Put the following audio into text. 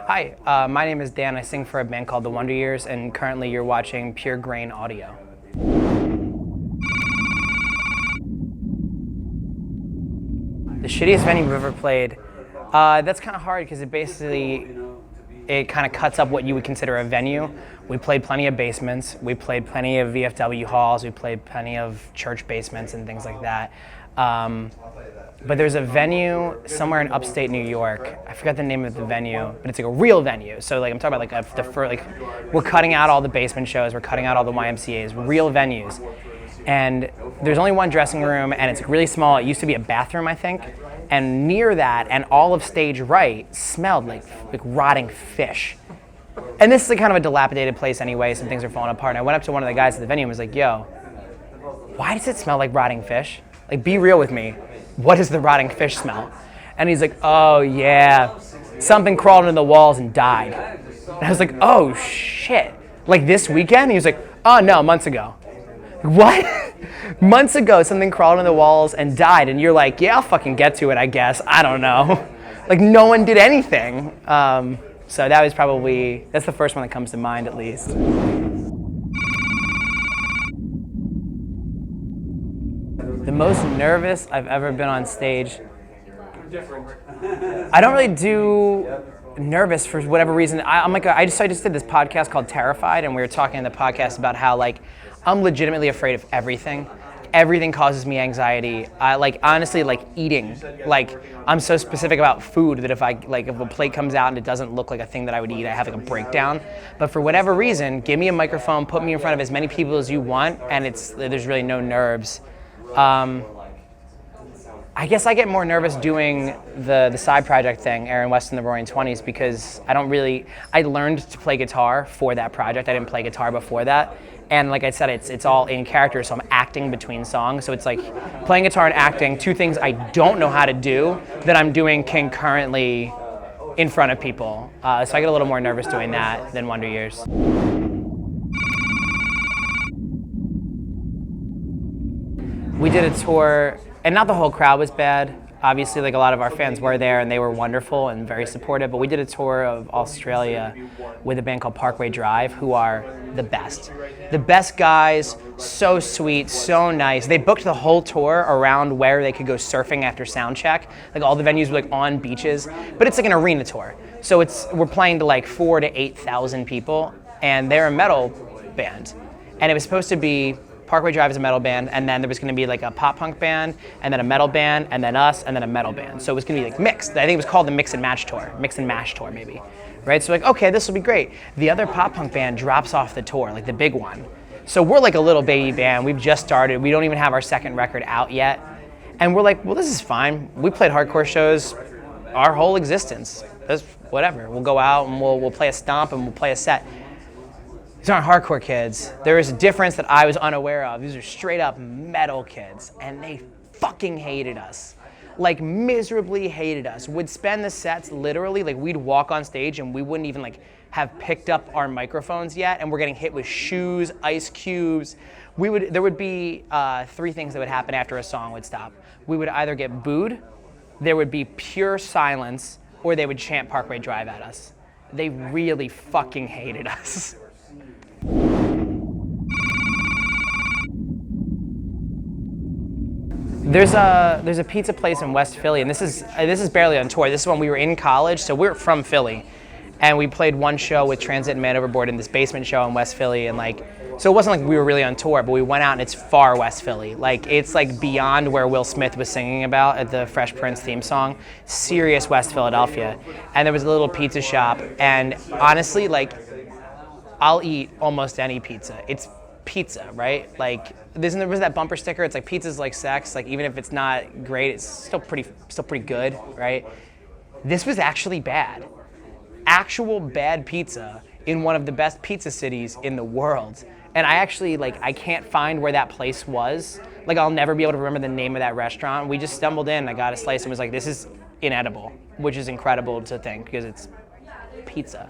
Hi, my name is Dan. I sing for a band called The Wonder Years, and currently you're watching PureGrainAudio. The shittiest venue we've ever played, that's kind of hard because it kind of cuts up what you would consider a venue. We played plenty of basements, we played plenty of VFW halls, we played plenty of church basements and things like that. But there's a venue somewhere in upstate New York. I forgot the name of the venue, but it's like a real venue. So like I'm talking about we're cutting out all the basement shows, we're cutting out all the YMCA's, real venues. And there's only one dressing room and it's really small. It used to be a bathroom, I think. And near that and all of stage right smelled like rotting fish. And this is like kind of a dilapidated place anyway, some things are falling apart. And I went up to one of the guys at the venue and was like, yo, why does it smell like rotting fish? Like, be real with me. What does the rotting fish smell? And he's like, oh yeah, something crawled into the walls and died. And I was like, oh shit, like this weekend? He was like, oh no, months ago. What? Months ago something crawled into the walls and died, and you're like, yeah, I'll fucking get to it, I guess. I don't know. Like no one did anything. So that's the first one that comes to mind at least. The most nervous I've ever been on stage. I don't really do nervous for whatever reason. I just did this podcast called Terrified, and we were talking in the podcast about how like I'm legitimately afraid of everything. Everything causes me anxiety. Honestly, eating. I'm so specific about food that if a plate comes out and it doesn't look like a thing that I would eat, I have like a breakdown. But for whatever reason, give me a microphone, put me in front of as many people as you want, and there's really no nerves. I guess I get more nervous doing the side project thing, Aaron West and the Roaring Twenties, because I learned to play guitar for that project. I didn't play guitar before that. And like I said, it's all in character, so I'm acting between songs. So it's like playing guitar and acting, two things I don't know how to do that I'm doing concurrently in front of people. So I get a little more nervous doing that than Wonder Years. We did a tour, and not the whole crowd was bad. Obviously, like a lot of our fans were there and they were wonderful and very supportive, but we did a tour of Australia with a band called Parkway Drive, who are the best. The best guys, so sweet, so nice. They booked the whole tour around where they could go surfing after sound check. Like all the venues were like on beaches, but it's like an arena tour. So we're playing to like 4,000 to 8,000 people, and they're a metal band. And it was supposed to be Parkway Drive is a metal band, and then there was going to be like a pop punk band, and then a metal band, and then us, and then a metal band. So it was going to be like mixed. I think it was called the Mix and Match Tour maybe, right? So like, okay, this will be great. The other pop punk band drops off the tour, like the big one. So we're like a little baby band. We've just started. We don't even have our second record out yet, and we're like, well, this is fine. We played hardcore shows our whole existence. That's whatever. We'll go out and we'll play a stomp and we'll play a set. These aren't hardcore kids. There is a difference that I was unaware of. These are straight up metal kids, and they fucking hated us. Like miserably hated us. Would spend the sets literally, like we'd walk on stage and we wouldn't even like have picked up our microphones yet, and we're getting hit with shoes, ice cubes. There would be three things that would happen after a song would stop. We would either get booed, there would be pure silence, or they would chant Parkway Drive at us. They really fucking hated us. There's a pizza place in West Philly, and this is barely on tour. This is when we were in college, so we're from Philly, and we played one show with Transit and Man Overboard in this basement show in West Philly, and so it wasn't like we were really on tour, but we went out and it's far West Philly. Like it's like beyond where Will Smith was singing about at the Fresh Prince theme song, serious West Philadelphia, and there was a little pizza shop, and honestly, like I'll eat almost any pizza. It's pizza, right? Like there was that bumper sticker. It's like pizza's like sex. Like even if it's not great, it's still pretty good, right? This was actually bad. Actual bad pizza in one of the best pizza cities in the world. And I actually I can't find where that place was. Like I'll never be able to remember the name of that restaurant. We just stumbled in. I got a slice and was like, this is inedible, which is incredible to think because it's pizza.